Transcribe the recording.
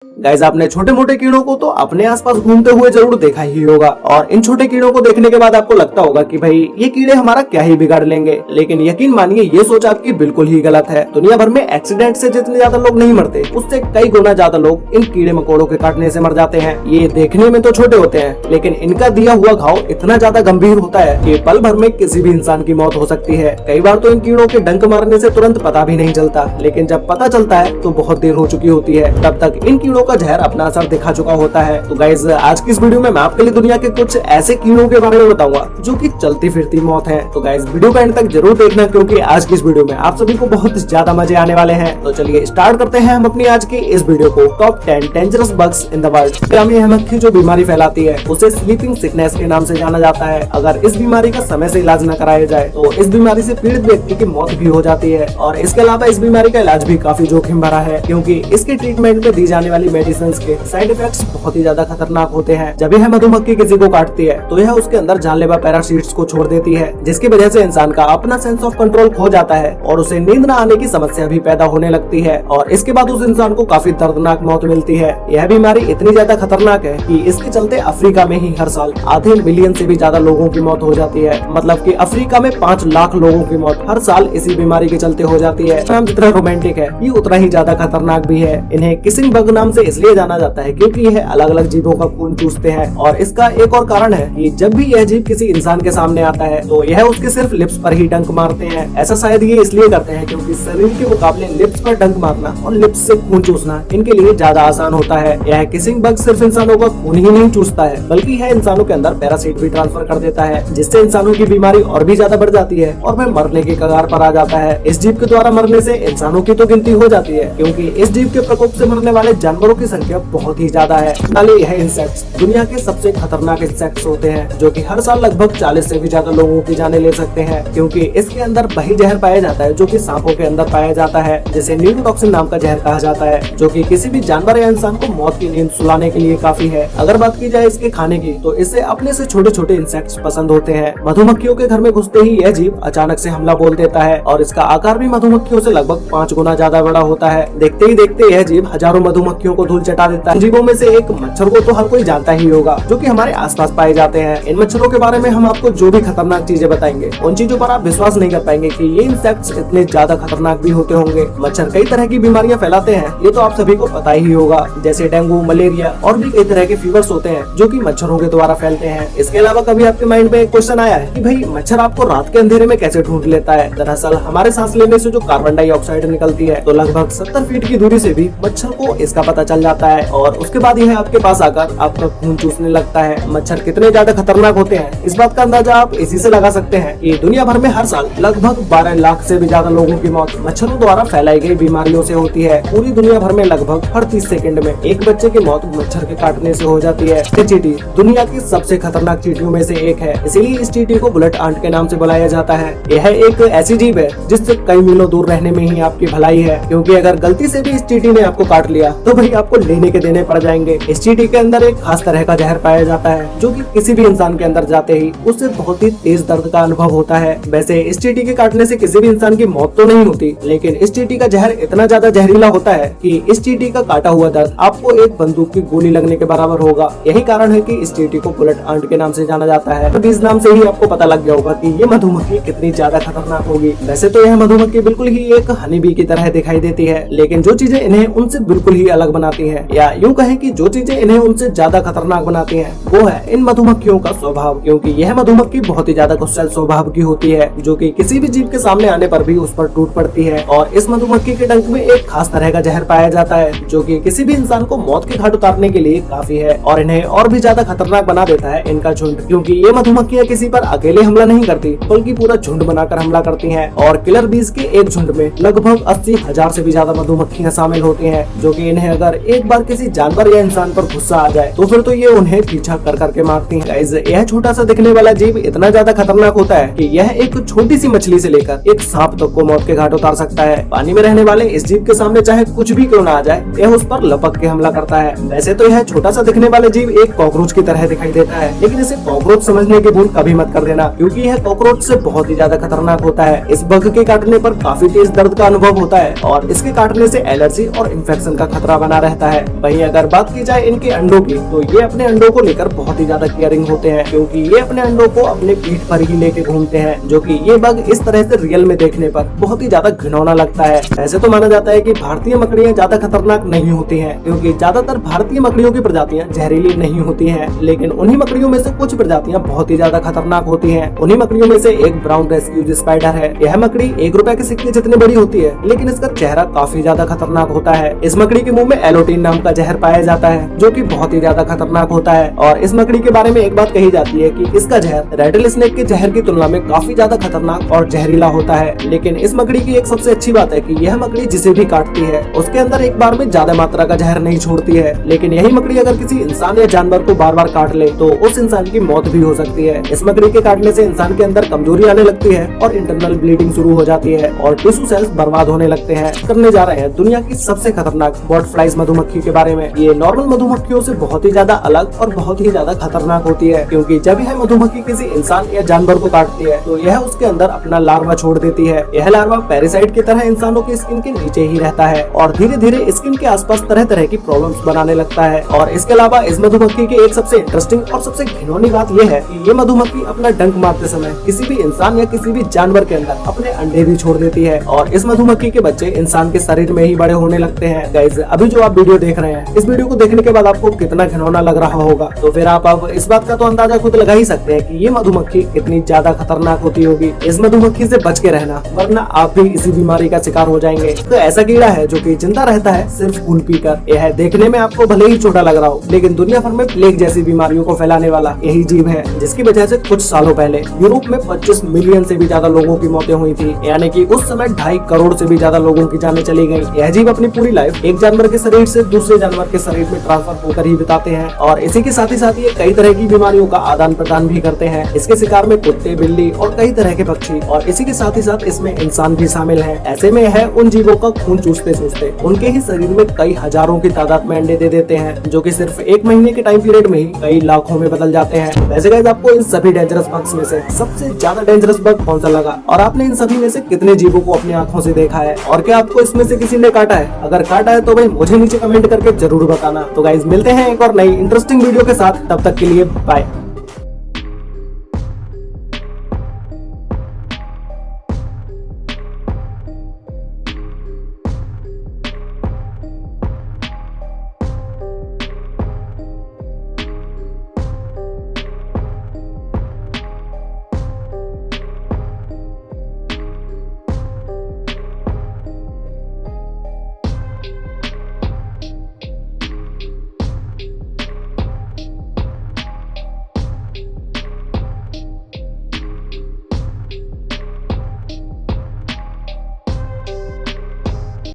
Guys, आपने छोटे मोटे कीड़ों को तो अपने आसपास घूमते हुए जरूर देखा ही होगा और इन छोटे कीड़ों को देखने के बाद आपको लगता होगा कि भाई ये कीड़े हमारा क्या ही बिगाड़ लेंगे। लेकिन यकीन मानिए ये सोच आपकी बिल्कुल ही गलत है। दुनिया भर में एक्सीडेंट से जितने ज्यादा लोग नहीं मरते उससे कई गुना ज्यादा लोग इन कीड़े मकोड़ों के काटने से मर जाते हैं। ये देखने में तो छोटे होते हैं लेकिन इनका दिया हुआ घाव इतना ज्यादा गंभीर होता है कि पल भर में किसी भी इंसान की मौत हो सकती है। कई बार तो इन कीड़ों के डंक मारने से तुरंत पता भी नहीं चलता, लेकिन जब पता चलता है तो बहुत देर हो चुकी होती है। तब तक इन कीड़ों का जहर अपना असर दिखा चुका होता है। तो गाइस, आज की इस वीडियो में मैं आपके लिए दुनिया के कुछ ऐसे कीड़ों के बारे में बताऊंगा जो कि चलती फिरती मौत है। तो गाइस, वीडियो का एंड तक जरूर देखना क्योंकि आज की इस वीडियो में आप सभी को बहुत ज्यादा मजे आने वाले हैं। तो चलिए स्टार्ट करते हैं हम अपनी आज की इस वीडियो को। Top 10 dangerous bugs in the world. ग्रामीण मक्खी जो बीमारी फैलाती है उसे स्लीपिंग सिकनेस के नाम से जाना जाता है। अगर इस बीमारी का समय से इलाज न कराया जाए तो इस बीमारी से पीड़ित व्यक्ति की मौत भी हो जाती है। और इसके अलावा इस बीमारी का इलाज भी काफी जोखिम भरा है क्योंकि इसके ट्रीटमेंट में दी जाने वाली मेडिसिन के साइड इफेक्ट्स बहुत ही ज्यादा खतरनाक होते हैं। जब यह मधुमक्खी किसी को काटती है तो यह उसके अंदर जानलेवा पैरासीट्स को छोड़ देती है, जिसकी वजह से इंसान का अपना सेंस ऑफ कंट्रोल खो जाता है और उसे नींद न आने की समस्या भी पैदा होने लगती है। और इसके बाद उस इंसान को काफी दर्दनाक मौत मिलती है। यह बीमारी इतनी ज्यादा खतरनाक है कि इसके चलते अफ्रीका में ही हर साल आधे मिलियन से भी ज्यादा लोगों की मौत हो जाती है। मतलब कि अफ्रीका में 5 लाख लोगों की मौत हर साल इसी बीमारी के चलते हो जाती है। नाम जितना रोमांटिक है ये उतना ही ज्यादा खतरनाक भी है। इन्हें किसिंग बग नाम से इसलिए जाना जाता है क्योंकि यह अलग अलग जीवों का खून चूसते हैं। और इसका एक और कारण है कि जब भी यह जीव किसी इंसान के सामने आता है तो यह उसके सिर्फ लिप्स पर ही डंक मारते हैं। ऐसा शायद ये इसलिए करते हैं क्योंकि शरीर के मुकाबले लिप्स पर डंक मारना और लिप्स से खून चूसना इनके लिए ज्यादा आसान होता है। यह किसिंग बग सिर्फ इंसानों का खून ही नहीं चूसता है बल्कि यह इंसानों के अंदर पैरासाइट भी ट्रांसफर कर देता है, जिससे इंसानों की बीमारी और भी ज्यादा बढ़ जाती है और वह मरने के कगार पर आ जाता है। इस जीव के द्वारा मरने से इंसानों की तो गिनती हो जाती है क्योंकि इस जीव के प्रकोप से मरने वाले जानवरों की संख्या बहुत ही ज्यादा है। यह इंसेक्ट्स दुनिया के सबसे खतरनाक इंसेक्ट्स होते हैं जो कि हर साल लगभग 40 से भी ज्यादा लोगों की जानें ले सकते हैं क्योंकि इसके अंदर वही जहर पाया जाता है जो कि सांपों के अंदर पाया जाता है, जिसे न्यूरोटॉक्सिन नाम का जहर कहा जाता है, जो कि किसी भी जानवर या इंसान को मौत की नींद सुलाने के लिए काफी है। अगर बात की जाए इसके खाने की तो इसे अपने से छोटे छोटे इंसेक्ट्स पसंद होते हैं। मधुमक्खियों के घर में घुसते ही यह जीव अचानक से हमला बोल देता है और इसका आकार भी मधुमक्खियों से लगभग 5 गुना ज्यादा बड़ा होता है। देखते ही देखते यह जीव हजारों मधुमक्खियों को धूल चटा देता है। जीवों में से एक मच्छर को तो हर कोई जानता ही होगा जो कि हमारे आसपास पाए जाते हैं। इन मच्छरों के बारे में हम आपको जो भी खतरनाक चीजें बताएंगे उन चीजों पर आप विश्वास नहीं कर पाएंगे कि ये इंसेक्ट्स इतने ज्यादा खतरनाक भी होते होंगे। मच्छर कई तरह की बीमारियां फैलाते हैं, ये तो आप सभी को पता ही होगा, जैसे डेंगू, मलेरिया और भी कई तरह के फीवर्स होते हैं जो कि मच्छरों के द्वारा फैलते हैं। इसके अलावा कभी आपके माइंड में एक क्वेश्चन आया है कि भाई मच्छर आपको रात के अंधेरे में कैसे ढूंढ लेता है? दरअसल हमारे सांस लेने से जो कार्बन डाइऑक्साइड निकलती है तो लगभग 70 फीट की दूरी से भी मच्छर को इसका पता चल जाता है और उसके बाद यह आपके पास आकर आपका खून चूसने लगता है। मच्छर कितने ज्यादा खतरनाक होते हैं इस बात का अंदाजा आप इसी से लगा सकते हैं कि दुनिया भर में हर साल लगभग 12 लाख से भी ज्यादा लोगों की मौत मच्छरों द्वारा फैलाई गई बीमारियों से होती है। पूरी दुनिया भर में लगभग हर 30 सेकंड में एक बच्चे की मौत मच्छर के काटने से हो जाती है। चींटी दुनिया की सबसे खतरनाक चींटियों में से एक है, इसीलिए इस चींटी को बुलेट आंट के नाम से बुलाया जाता है। यह एक ऐसी जीव है जिससे कई मीलों दूर रहने में ही आपकी भलाई है क्योंकि अगर गलती से भी इस चींटी ने आपको काट लिया तो भाई आपको लेने के देने पड़ जाएंगे। इस चींटी के अंदर एक खास तरह का जहर पाया जाता है जो कि किसी भी इंसान के अंदर जाते ही उससे बहुत ही तेज दर्द का अनुभव होता है। वैसे इस चींटी के काटने से किसी भी इंसान की मौत तो नहीं होती, लेकिन इस चींटी का जहर इतना ज्यादा जहरीला होता है कि इस चींटी का काटा हुआ दर्द आपको एक बंदूक की गोली लगने के बराबर होगा। यही कारण है कि इस चींटी को बुलेट आंट के नाम से जाना जाता है। तो इस नाम से ही आपको पता लग गया होगा कि ये मधुमक्खी कितनी ज्यादा खतरनाक होगी। वैसे तो यह मधुमक्खी बिल्कुल ही एक हनी बी की तरह दिखाई देती है, लेकिन जो चीजें इन्हें उनसे बिल्कुल ही अलग बनाती है या यूँ कहें कि जो चीजें इन्हें उनसे ज्यादा खतरनाक बनाती है वो है इन मधुमक्खियों का स्वभाव, क्योंकि यह मधुमक्खी बहुत ही ज्यादा गुस्सैल स्वभाव की होती है जो कि किसी भी जीव के सामने आने पर भी उस पर टूट पड़ती है। और इस मधुमक्खी के डंक में एक खास तरह का जहर पाया जाता है जो कि किसी भी इंसान को मौत के घाट उतारने के लिए काफी है और इन्हें और भी ज्यादा खतरनाक बना देता है इनका झुंड, क्योंकि ये मधुमक्खियां किसी पर अकेले हमला नहीं करती बल्कि पूरा झुंड बनाकर हमला करती हैं। और किलर बीज के एक झुंड में लगभग 80,000 से भी ज्यादा मधुमक्खियां शामिल होती हैं जो कि इन्हें अगर एक बार किसी जानवर या इंसान पर गुस्सा आ जाए तो फिर तो ये उन्हें पीछा कर करके मारती हैं। यह छोटा सा दिखने वाला जीव इतना ज्यादा खतरनाक होता है कि यह एक छोटी सी मछली से लेकर एक सांप तक को मौत के घाट उतार सकता है। पानी में रहने वाले इस जीव के सामने चाहे कुछ भी क्यों ना आ जाए यह उस पर लपक के हमला करता है। वैसे तो यह छोटा सा दिखने वाला जीव एक कॉकरोच की तरह दिखाई देता है, लेकिन इसे कॉकरोच समझने की भूल कभी मत कर देना क्योंकि यह कॉकरोच से बहुत ही ज्यादा खतरनाक होता है। इस बग के काटने पर काफी तेज दर्द का अनुभव होता है और इसके काटने से एलर्जी और इन्फेक्शन का खतरा बना बना रहता है। वहीं अगर बात की जाए इनके अंडों की, तो ये अपने अंडों को लेकर बहुत ही ज्यादा केयरिंग होते हैं, क्योंकि ये अपने अंडों को अपने पीठ पर ही लेके घूमते हैं, जो कि ये बग इस तरह से रियल में देखने पर बहुत ही ज्यादा घिनौना लगता है। ऐसे तो माना जाता है कि भारतीय मकड़ियाँ ज्यादा खतरनाक नहीं होती हैं, क्योंकि ज्यादातर भारतीय मकड़ियों की प्रजातियां जहरीली नहीं होती हैं, लेकिन उन्हीं मकड़ियों में से कुछ प्रजातियां बहुत ही ज्यादा खतरनाक होती हैं। उन्हीं मकड़ियों में से एक ब्राउन रेस्क्यूज स्पाइडर है। यह मकड़ी 1 रुपए के सिक्के जितनी बड़ी होती है, लेकिन इसका चेहरा काफी ज्यादा खतरनाक होता है। इस मकड़ी के मुंह में एलोटीन नाम का जहर पाया जाता है, जो कि बहुत ही ज्यादा खतरनाक होता है। और इस मकड़ी के बारे में एक बात कही जाती है कि इसका जहर रेटल स्नेक के जहर की तुलना में काफी ज्यादा खतरनाक और जहरीला होता है। लेकिन इस मकड़ी की एक सबसे अच्छी बात है कि यह मकड़ी जिसे भी काटती है उसके अंदर एक बार में ज्यादा मात्रा का जहर नहीं छोड़ती है। लेकिन यही मकड़ी अगर किसी इंसान या जानवर को बार बार काट ले तो उस इंसान की मौत भी हो सकती है। इस मकड़ी के काटने से इंसान के अंदर कमजोरी आने लगती है और इंटरनल ब्लीडिंग शुरू हो जाती है और टिश्यू सेल्स बर्बाद होने लगते हैं। करने जा रहे हैं दुनिया की सबसे खतरनाक बॉटफ्लाइज मधुमक्खी के बारे में। ये नॉर्मल मधुमक्खियों से बहुत ही ज्यादा अलग और बहुत ही ज्यादा खतरनाक होती है, क्योंकि जब यह मधुमक्खी किसी इंसान या जानवर को काटती है तो यह उसके अंदर अपना लार्वा छोड़ देती है। यह लार्वा पैरासाइट की तरह इंसानों की स्किन के नीचे ही रहता है और धीरे धीरे स्किन के आसपास तरह तरह की प्रॉब्लम्स बनाने लगता है। और इसके अलावा इस मधुमक्खी की एक सबसे इंटरेस्टिंग और सबसे घिनौनी बात यह है कि ये मधुमक्खी अपना डंक मारते समय किसी भी इंसान या किसी भी जानवर के अंदर अपने अंडे भी छोड़ देती है और इस मधुमक्खी के बच्चे इंसान के शरीर में ही बड़े होने लगते हैं। गाइस, अभी जो आप वीडियो देख रहे हैं, इस वीडियो को देखने के बाद आपको कितना घिनौना लग रहा होगा, तो फिर आप अब इस बात का तो अंदाजा खुद लगा ही सकते हैं कि ये मधुमक्खी कितनी ज्यादा खतरनाक होती होगी। इस मधुमक्खी से बच के रहना, वरना आप भी इसी बीमारी का शिकार हो जाएंगे। तो ऐसा कीड़ा है जो कि जिंदा रहता है सिर्फ खून पीकर। यह देखने में आपको भले ही छोटा लग रहा हो, लेकिन दुनिया भर में प्लेग जैसी बीमारियों को फैलाने वाला यही जीव है, जिसकी वजह से कुछ सालों पहले यूरोप में 25 मिलियन से भी ज्यादा लोगों की मौतें हुई थी। यानी कि उस समय 2.5 करोड़ से भी ज्यादा लोगों की जानें चली गई। यह जीव अपनी पूरी लाइफ एक जानवर के शरीर से दूसरे जानवर के शरीर में ट्रांसफर होकर ही बिताते हैं और इसी के साथ ही ये कई तरह की बीमारियों का आदान प्रदान भी करते हैं। इसके शिकार में कुत्ते, बिल्ली और कई तरह के पक्षी और इसी के साथ इसमें इंसान भी शामिल है। ऐसे में है उन जीवों का खून चूसते चूसते उनके ही शरीर में कई हजारों की तादाद में अंडे दे देते हैं, जो कि सिर्फ 1 महीने के टाइम पीरियड में ही कई लाखों में बदल जाते हैं। वैसे गाइस, आपको इन सभी डेंजरस बग्स में से सबसे ज्यादा डेंजरस बग कौन सा लगा और आपने इन सभी में से कितने जीवों को अपनी आंखों से देखा है और क्या आपको इसमें से किसी ने काटा है? अगर काटा है तो भाई मुझे नीचे कमेंट करके जरूर बताना। तो गाइस, मिलते हैं एक और नई इंटरेस्टिंग वीडियो के साथ, तब तक के लिए बाय।